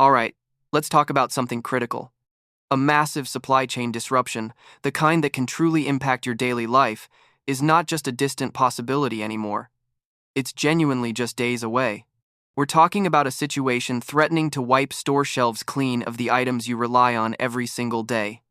Alright, let's talk about something critical. A massive supply chain disruption, the kind that can truly impact your daily life, is not just a distant possibility anymore. It's genuinely just days away. We're talking about a situation threatening to wipe store shelves clean of the items you rely on every single day.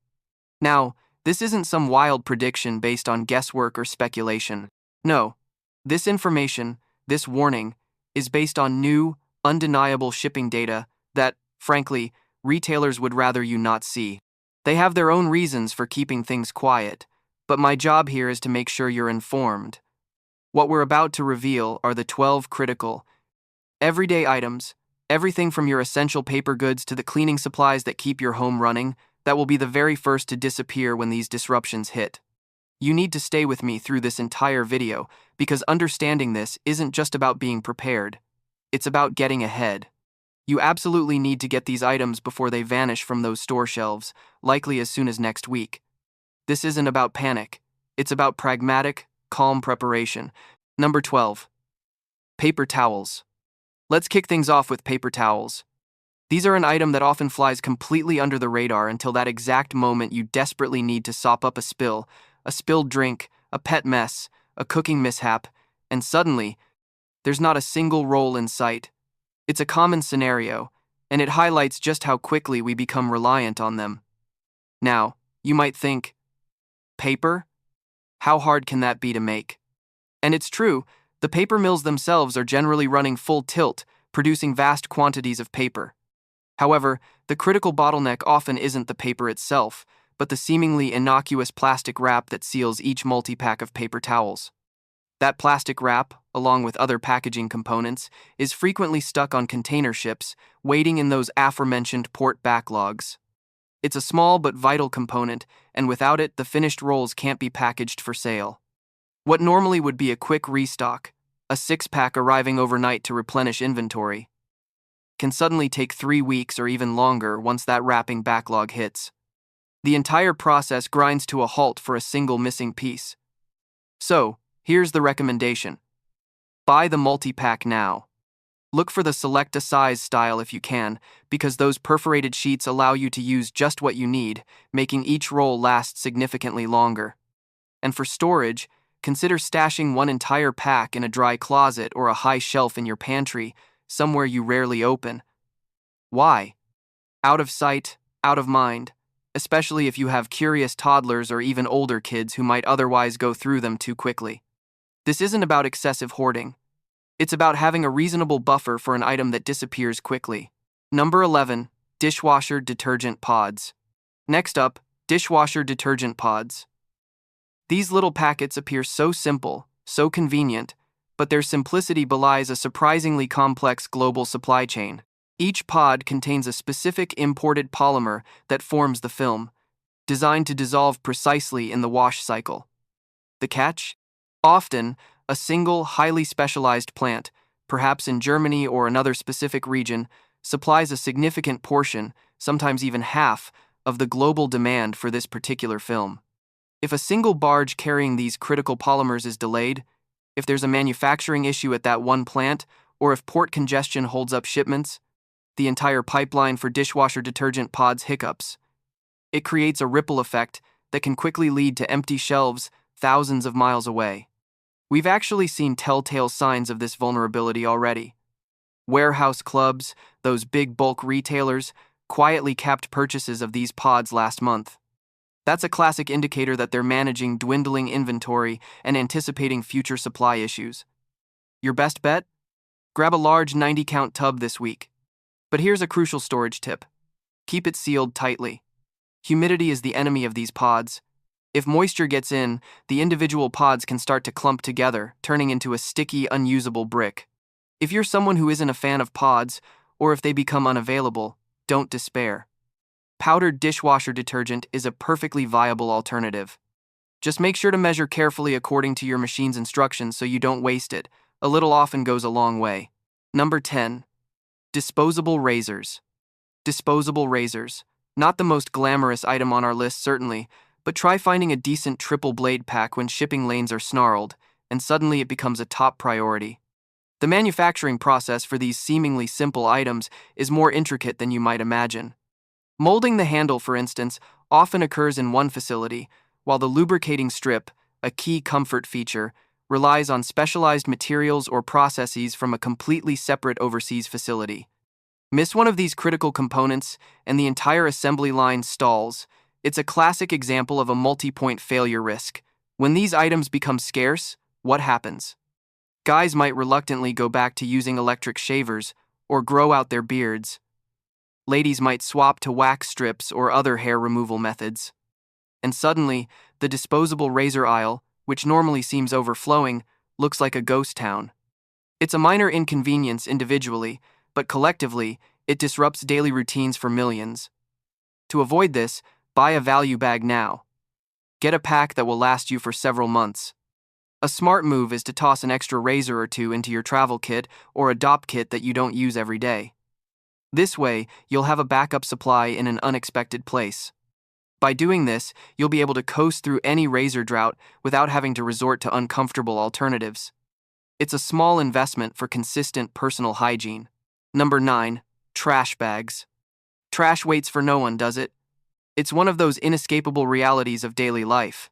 Now, this isn't some wild prediction based on guesswork or speculation. No, this information, this warning, is based on new, undeniable shipping data that, frankly, retailers would rather you not see. They have their own reasons for keeping things quiet, but my job here is to make sure you're informed. What we're about to reveal are the 12 critical, everyday items, everything from your essential paper goods to the cleaning supplies that keep your home running, that will be the very first to disappear when these disruptions hit. You need to stay with me through this entire video, because understanding this isn't just about being prepared. It's about getting ahead. You absolutely need to get these items before they vanish from those store shelves, likely as soon as next week. This isn't about panic. It's about pragmatic, calm preparation. Number 12. Paper towels. Let's kick things off with paper towels. These are an item that often flies completely under the radar until that exact moment you desperately need to sop up a spill, a spilled drink, a pet mess, a cooking mishap, and suddenly, there's not a single roll in sight. It's a common scenario, and it highlights just how quickly we become reliant on them. Now, you might think, paper? How hard can that be to make? And it's true, the paper mills themselves are generally running full tilt, producing vast quantities of paper. However, the critical bottleneck often isn't the paper itself, but the seemingly innocuous plastic wrap that seals each multi-pack of paper towels. That plastic wrap, along with other packaging components, is frequently stuck on container ships, waiting in those aforementioned port backlogs. It's a small but vital component, and without it, the finished rolls can't be packaged for sale. What normally would be a quick restock, a 6-pack arriving overnight to replenish inventory, can suddenly take 3 weeks or even longer once that wrapping backlog hits. The entire process grinds to a halt for a single missing piece. So, here's the recommendation. Buy the multi-pack now. Look for the select a size style if you can, because those perforated sheets allow you to use just what you need, making each roll last significantly longer. And for storage, consider stashing one entire pack in a dry closet or a high shelf in your pantry, somewhere you rarely open. Why? Out of sight, out of mind, especially if you have curious toddlers or even older kids who might otherwise go through them too quickly. This isn't about excessive hoarding. It's about having a reasonable buffer for an item that disappears quickly. Number 11. Dishwasher detergent pods. Next up, dishwasher detergent pods. These little packets appear so simple, so convenient, but their simplicity belies a surprisingly complex global supply chain. Each pod contains a specific imported polymer that forms the film, designed to dissolve precisely in the wash cycle. The catch? Often, a single, highly specialized plant, perhaps in Germany or another specific region, supplies a significant portion, sometimes even half, of the global demand for this particular film. If a single barge carrying these critical polymers is delayed, if there's a manufacturing issue at that one plant, or if port congestion holds up shipments, the entire pipeline for dishwasher detergent pods hiccups. It creates a ripple effect that can quickly lead to empty shelves thousands of miles away. We've actually seen telltale signs of this vulnerability already. Warehouse clubs, those big bulk retailers, quietly capped purchases of these pods last month. That's a classic indicator that they're managing dwindling inventory and anticipating future supply issues. Your best bet? Grab a large 90-count tub this week. But here's a crucial storage tip. Keep it sealed tightly. Humidity is the enemy of these pods. If moisture gets in, the individual pods can start to clump together, turning into a sticky, unusable brick. If you're someone who isn't a fan of pods, or if they become unavailable, don't despair. Powdered dishwasher detergent is a perfectly viable alternative. Just make sure to measure carefully according to your machine's instructions so you don't waste it. A little often goes a long way. Number 10. Disposable razors. Disposable razors. Not the most glamorous item on our list, certainly, but try finding a decent triple blade pack when shipping lanes are snarled, and suddenly it becomes a top priority. The manufacturing process for these seemingly simple items is more intricate than you might imagine. Molding the handle, for instance, often occurs in one facility, while the lubricating strip, a key comfort feature, relies on specialized materials or processes from a completely separate overseas facility. Miss one of these critical components, and the entire assembly line stalls. It's a classic example of a multi-point failure risk. When these items become scarce, what happens? Guys might reluctantly go back to using electric shavers or grow out their beards. Ladies might swap to wax strips or other hair removal methods. And suddenly, the disposable razor aisle, which normally seems overflowing, looks like a ghost town. It's a minor inconvenience individually, but collectively, it disrupts daily routines for millions. To avoid this, buy a value bag now. Get a pack that will last you for several months. A smart move is to toss an extra razor or two into your travel kit or a DOP kit that you don't use every day. This way, you'll have a backup supply in an unexpected place. By doing this, you'll be able to coast through any razor drought without having to resort to uncomfortable alternatives. It's a small investment for consistent personal hygiene. Number 9. Trash bags. Trash waits for no one, does it? It's one of those inescapable realities of daily life.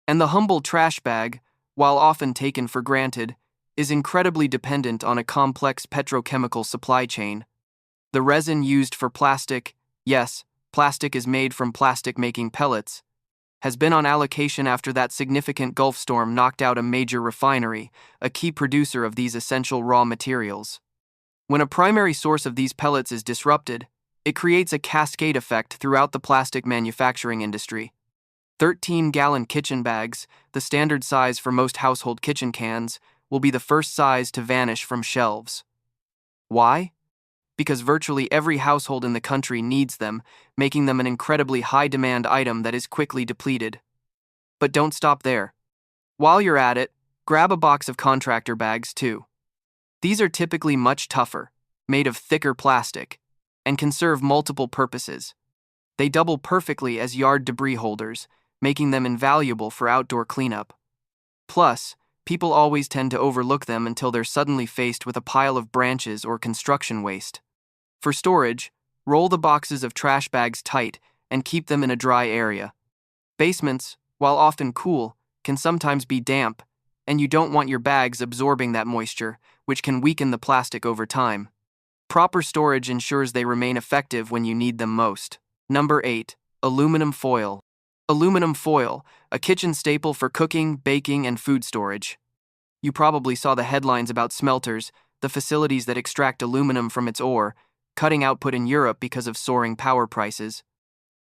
And the humble trash bag, while often taken for granted, is incredibly dependent on a complex petrochemical supply chain. The resin used for plastic, yes, plastic is made from plastic-making pellets, has been on allocation after that significant Gulf storm knocked out a major refinery, a key producer of these essential raw materials. When a primary source of these pellets is disrupted, it creates a cascade effect throughout the plastic manufacturing industry. 13-gallon kitchen bags, the standard size for most household kitchen cans, will be the first size to vanish from shelves. Why? Because virtually every household in the country needs them, making them an incredibly high-demand item that is quickly depleted. But don't stop there. While you're at it, grab a box of contractor bags too. These are typically much tougher, made of thicker plastic, and can serve multiple purposes. They double perfectly as yard debris holders, making them invaluable for outdoor cleanup. Plus, people always tend to overlook them until they're suddenly faced with a pile of branches or construction waste. For storage, roll the boxes of trash bags tight and keep them in a dry area. Basements, while often cool, can sometimes be damp, and you don't want your bags absorbing that moisture, which can weaken the plastic over time. Proper storage ensures they remain effective when you need them most. Number 8. Aluminum foil. Aluminum foil, a kitchen staple for cooking, baking, and food storage. You probably saw the headlines about smelters, the facilities that extract aluminum from its ore, cutting output in Europe because of soaring power prices.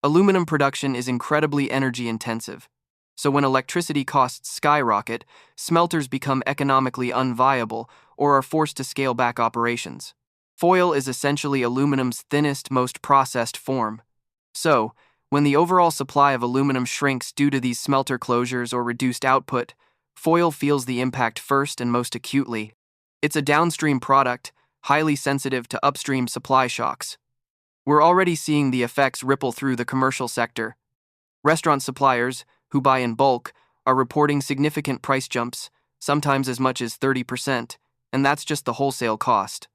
Aluminum production is incredibly energy-intensive, so when electricity costs skyrocket, smelters become economically unviable or are forced to scale back operations. Foil is essentially aluminum's thinnest, most processed form. So, when the overall supply of aluminum shrinks due to these smelter closures or reduced output, foil feels the impact first and most acutely. It's a downstream product, highly sensitive to upstream supply shocks. We're already seeing the effects ripple through the commercial sector. Restaurant suppliers, who buy in bulk, are reporting significant price jumps, sometimes as much as 30%, and that's just the wholesale cost.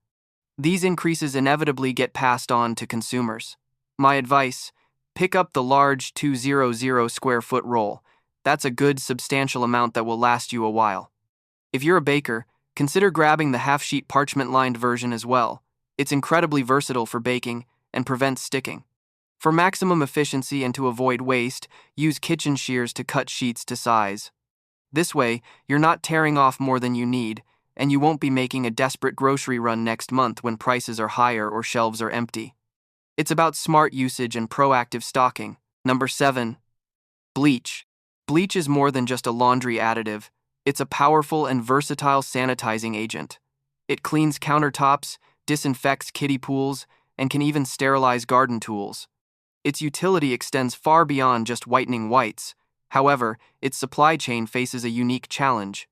These increases inevitably get passed on to consumers. My advice: pick up the large 200 square foot roll. That's a good, substantial amount that will last you a while. If you're a baker, consider grabbing the half-sheet parchment-lined version as well. It's incredibly versatile for baking and prevents sticking. For maximum efficiency and to avoid waste, use kitchen shears to cut sheets to size. This way, you're not tearing off more than you need, and you won't be making a desperate grocery run next month when prices are higher or shelves are empty. It's about smart usage and proactive stocking. Number 7. Bleach. Bleach is more than just a laundry additive. It's a powerful and versatile sanitizing agent. It cleans countertops, disinfects kiddie pools, and can even sterilize garden tools. Its utility extends far beyond just whitening whites. However, its supply chain faces a unique challenge.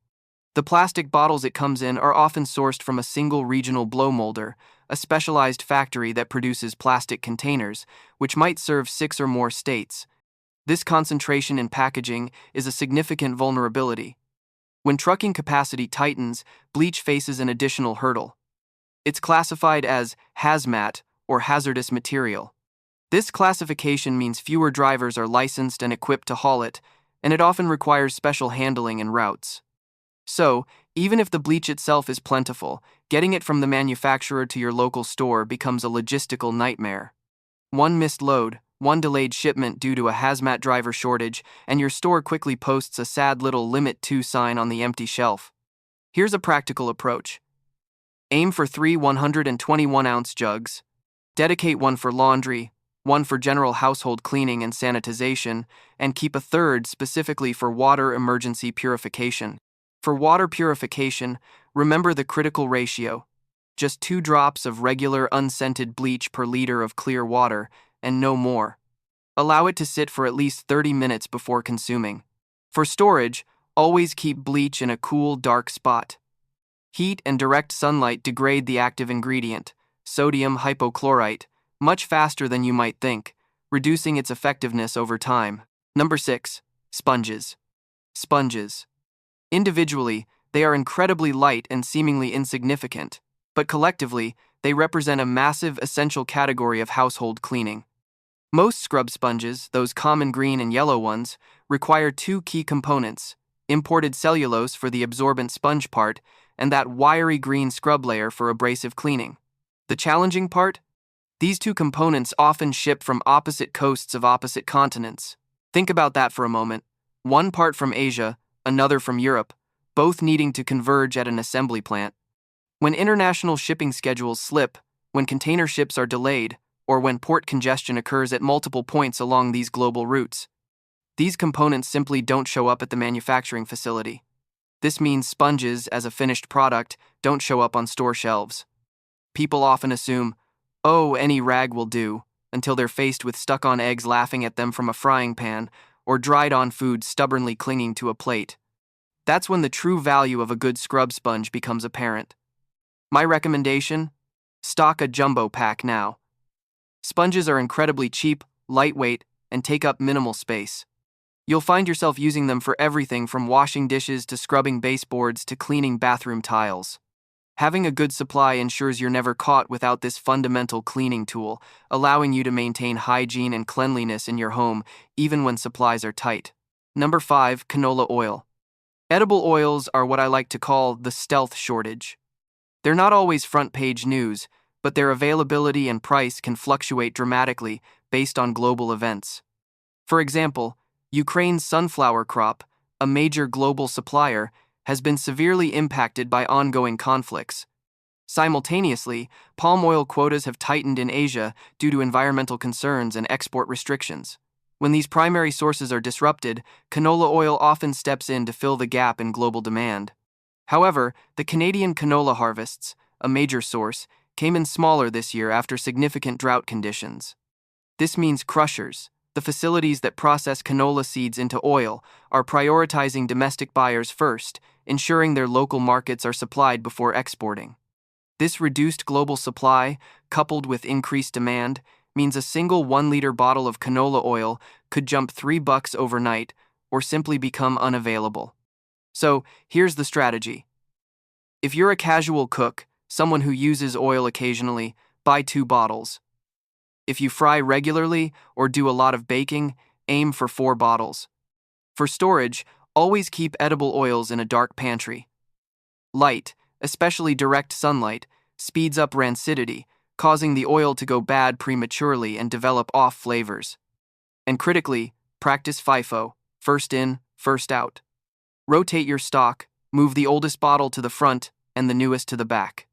The plastic bottles it comes in are often sourced from a single regional blow molder, a specialized factory that produces plastic containers, which might serve 6 or more states. This concentration in packaging is a significant vulnerability. When trucking capacity tightens, bleach faces an additional hurdle. It's classified as hazmat or hazardous material. This classification means fewer drivers are licensed and equipped to haul it, and it often requires special handling and routes. So, even if the bleach itself is plentiful, getting it from the manufacturer to your local store becomes a logistical nightmare. One missed load, one delayed shipment due to a hazmat driver shortage, and your store quickly posts a sad little Limit 2 sign on the empty shelf. Here's a practical approach. Aim for 3 121-ounce jugs. Dedicate one for laundry, one for general household cleaning and sanitization, and keep a third specifically for water emergency purification. For water purification, remember the critical ratio. Just 2 drops of regular unscented bleach per liter of clear water, and no more. Allow it to sit for at least 30 minutes before consuming. For storage, always keep bleach in a cool, dark spot. Heat and direct sunlight degrade the active ingredient, sodium hypochlorite, much faster than you might think, reducing its effectiveness over time. Number 6. Sponges. Sponges. Individually, they are incredibly light and seemingly insignificant, but collectively, they represent a massive essential category of household cleaning. Most scrub sponges, those common green and yellow ones, require 2 key components: imported cellulose for the absorbent sponge part, and that wiry green scrub layer for abrasive cleaning. The challenging part? These 2 components often ship from opposite coasts of opposite continents. Think about that for a moment. One part from Asia, another from Europe, both needing to converge at an assembly plant. When international shipping schedules slip, when container ships are delayed, or when port congestion occurs at multiple points along these global routes, these components simply don't show up at the manufacturing facility. This means sponges, as a finished product, don't show up on store shelves. People often assume, oh, any rag will do, until they're faced with stuck-on eggs laughing at them from a frying pan, or dried-on food stubbornly clinging to a plate. That's when the true value of a good scrub sponge becomes apparent. My recommendation? Stock a jumbo pack now. Sponges are incredibly cheap, lightweight, and take up minimal space. You'll find yourself using them for everything from washing dishes to scrubbing baseboards to cleaning bathroom tiles. Having a good supply ensures you're never caught without this fundamental cleaning tool, allowing you to maintain hygiene and cleanliness in your home even when supplies are tight. Number 5. Canola oil. Edible oils are what I like to call the stealth shortage. They're not always front-page news, but their availability and price can fluctuate dramatically based on global events. For example, Ukraine's sunflower crop, a major global supplier, has been severely impacted by ongoing conflicts. Simultaneously, palm oil quotas have tightened in Asia due to environmental concerns and export restrictions. When these primary sources are disrupted, canola oil often steps in to fill the gap in global demand. However, the Canadian canola harvests, a major source, came in smaller this year after significant drought conditions. This means crushers, the facilities that process canola seeds into oil, are prioritizing domestic buyers first, ensuring their local markets are supplied before exporting. This reduced global supply, coupled with increased demand, means a single 1-liter bottle of canola oil could jump $3 overnight or simply become unavailable. So, here's the strategy. If you're a casual cook, someone who uses oil occasionally, buy 2 bottles. If you fry regularly or do a lot of baking, aim for 4 bottles. For storage, always keep edible oils in a dark pantry. Light, especially direct sunlight, speeds up rancidity, causing the oil to go bad prematurely and develop off flavors. And critically, practice FIFO, first in, first out. Rotate your stock, move the oldest bottle to the front and the newest to the back.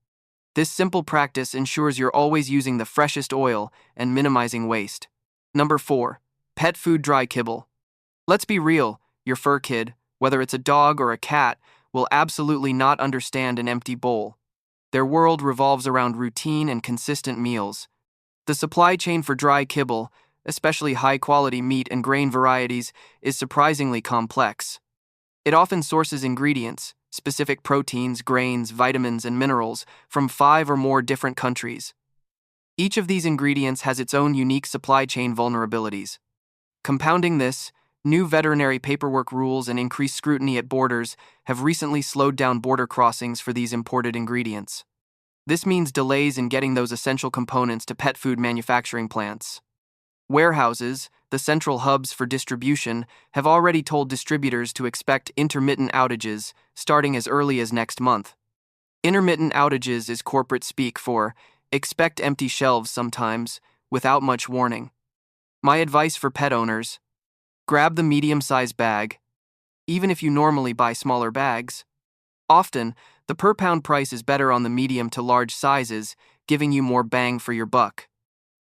This simple practice ensures you're always using the freshest oil and minimizing waste. Number 4. Pet food dry kibble. Let's be real, your fur kid, whether it's a dog or a cat, will absolutely not understand an empty bowl. Their world revolves around routine and consistent meals. The supply chain for dry kibble, especially high-quality meat and grain varieties, is surprisingly complex. It often sources ingredients, specific proteins, grains, vitamins, and minerals, from 5 or more different countries. Each of these ingredients has its own unique supply chain vulnerabilities. Compounding this, New veterinary paperwork rules and increased scrutiny at borders have recently slowed down border crossings for these imported ingredients. This means delays in getting those essential components to pet food manufacturing plants. Warehouses, the central hubs for distribution, have already told distributors to expect intermittent outages starting as early as next month. Intermittent outages is corporate speak for expect empty shelves sometimes, without much warning. My advice for pet owners: grab the medium-sized bag, even if you normally buy smaller bags. Often, the per-pound price is better on the medium to large sizes, giving you more bang for your buck.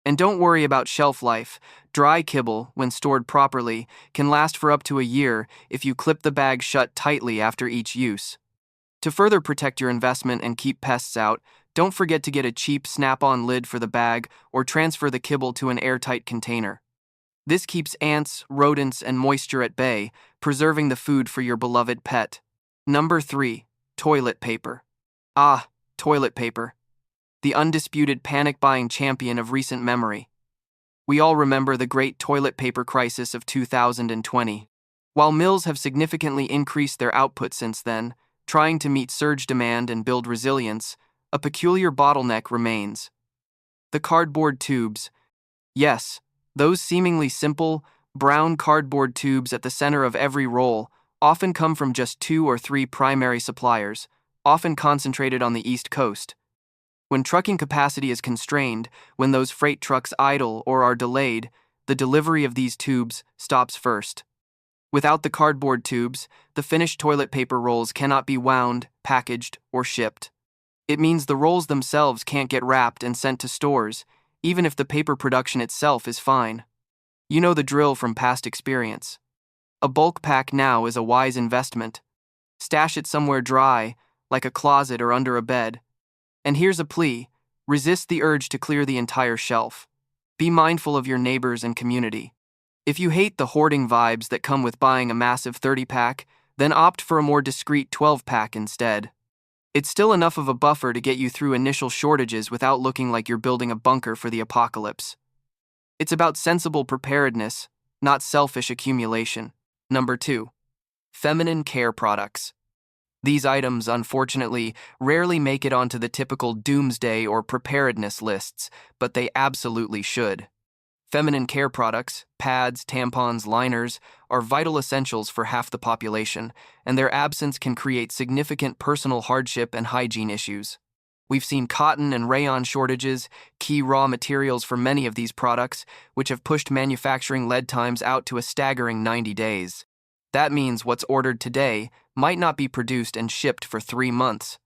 And don't worry about shelf life. Dry kibble, when stored properly, can last for up to a year if you clip the bag shut tightly after each use. To further protect your investment and keep pests out, don't forget to get a cheap snap-on lid for the bag or transfer the kibble to an airtight container. This keeps ants, rodents, and moisture at bay, preserving the food for your beloved pet. Number 3. Toilet paper. Ah, toilet paper. The undisputed panic-buying champion of recent memory. We all remember the great toilet paper crisis of 2020. While mills have significantly increased their output since then, trying to meet surge demand and build resilience, a peculiar bottleneck remains. The cardboard tubes. Yes, those seemingly simple, brown cardboard tubes at the center of every roll often come from just 2 or 3 primary suppliers, often concentrated on the East Coast. When trucking capacity is constrained, when those freight trucks idle or are delayed, the delivery of these tubes stops first. Without the cardboard tubes, the finished toilet paper rolls cannot be wound, packaged, or shipped. It means the rolls themselves can't get wrapped and sent to stores, even if the paper production itself is fine. You know the drill from past experience. A bulk pack now is a wise investment. Stash it somewhere dry, like a closet or under a bed. And here's a plea: resist the urge to clear the entire shelf. Be mindful of your neighbors and community. If you hate the hoarding vibes that come with buying a massive 30-pack, then opt for a more discreet 12-pack instead. It's still enough of a buffer to get you through initial shortages without looking like you're building a bunker for the apocalypse. It's about sensible preparedness, not selfish accumulation. Number 2. Feminine care products. These items, unfortunately, rarely make it onto the typical doomsday or preparedness lists, but they absolutely should. Feminine care products, pads, tampons, liners, are vital essentials for half the population, and their absence can create significant personal hardship and hygiene issues. We've seen cotton and rayon shortages, key raw materials for many of these products, which have pushed manufacturing lead times out to a staggering 90 days. That means what's ordered today might not be produced and shipped for 3 months.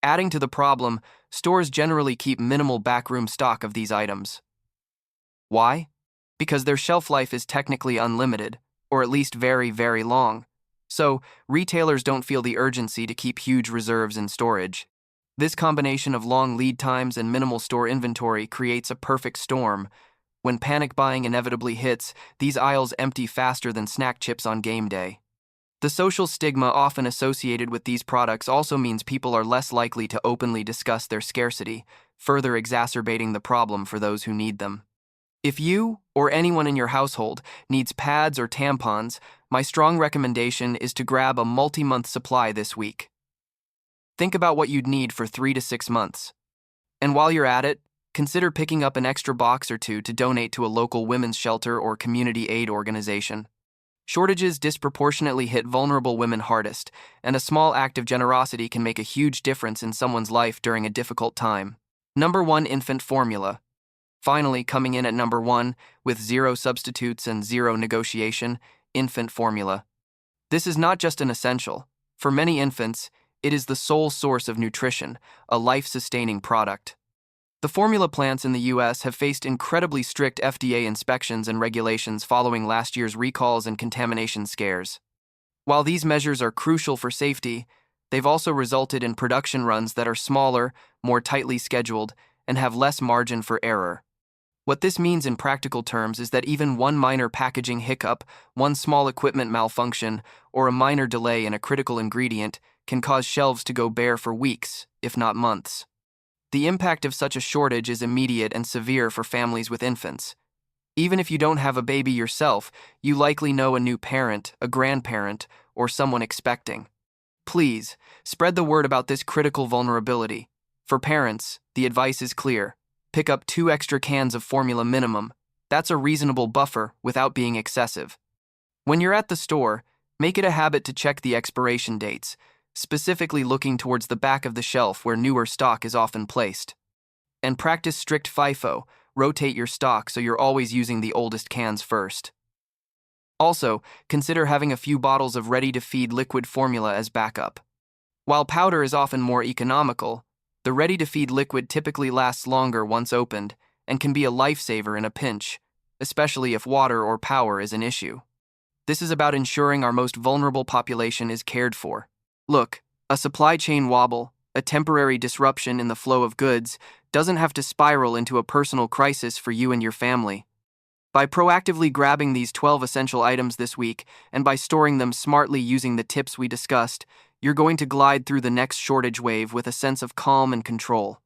Adding to the problem, stores generally keep minimal backroom stock of these items. Why? Because their shelf life is technically unlimited, or at least very, very long. So, retailers don't feel the urgency to keep huge reserves in storage. This combination of long lead times and minimal store inventory creates a perfect storm. When panic buying inevitably hits, these aisles empty faster than snack chips on game day. The social stigma often associated with these products also means people are less likely to openly discuss their scarcity, further exacerbating the problem for those who need them. If you, or anyone in your household, needs pads or tampons, my strong recommendation is to grab a multi-month supply this week. Think about what you'd need for 3 to 6 months. And while you're at it, consider picking up an extra box or two to donate to a local women's shelter or community aid organization. Shortages disproportionately hit vulnerable women hardest, and a small act of generosity can make a huge difference in someone's life during a difficult time. Number 1. Infant formula. Finally, coming in at number 1, with 0 substitutes and 0 negotiation, infant formula. This is not just an essential. For many infants, it is the sole source of nutrition, a life-sustaining product. The formula plants in the U.S. have faced incredibly strict FDA inspections and regulations following last year's recalls and contamination scares. While these measures are crucial for safety, they've also resulted in production runs that are smaller, more tightly scheduled, and have less margin for error. What this means in practical terms is that even one minor packaging hiccup, one small equipment malfunction, or a minor delay in a critical ingredient can cause shelves to go bare for weeks, if not months. The impact of such a shortage is immediate and severe for families with infants. Even if you don't have a baby yourself, you likely know a new parent, a grandparent, or someone expecting. Please, spread the word about this critical vulnerability. For parents, the advice is clear. Pick up 2 extra cans of formula minimum. That's a reasonable buffer without being excessive. When you're at the store, make it a habit to check the expiration dates, specifically looking towards the back of the shelf where newer stock is often placed. And practice strict FIFO, rotate your stock so you're always using the oldest cans first. Also, consider having a few bottles of ready-to-feed liquid formula as backup. While powder is often more economical, the ready-to-feed liquid typically lasts longer once opened and can be a lifesaver in a pinch, especially if water or power is an issue. This is about ensuring our most vulnerable population is cared for. Look, a supply chain wobble, a temporary disruption in the flow of goods, doesn't have to spiral into a personal crisis for you and your family. By proactively grabbing these 12 essential items this week and by storing them smartly using the tips we discussed, you're going to glide through the next shortage wave with a sense of calm and control.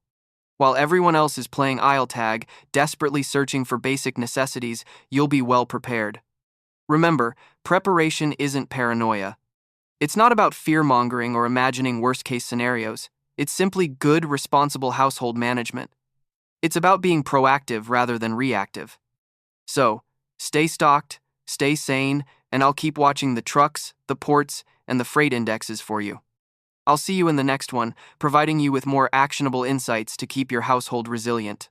While everyone else is playing aisle tag, desperately searching for basic necessities, you'll be well prepared. Remember, preparation isn't paranoia. It's not about fear-mongering or imagining worst-case scenarios. It's simply good, responsible household management. It's about being proactive rather than reactive. So, stay stocked, stay sane, and I'll keep watching the trucks, the ports, and the freight indexes for you. I'll see you in the next one, providing you with more actionable insights to keep your household resilient.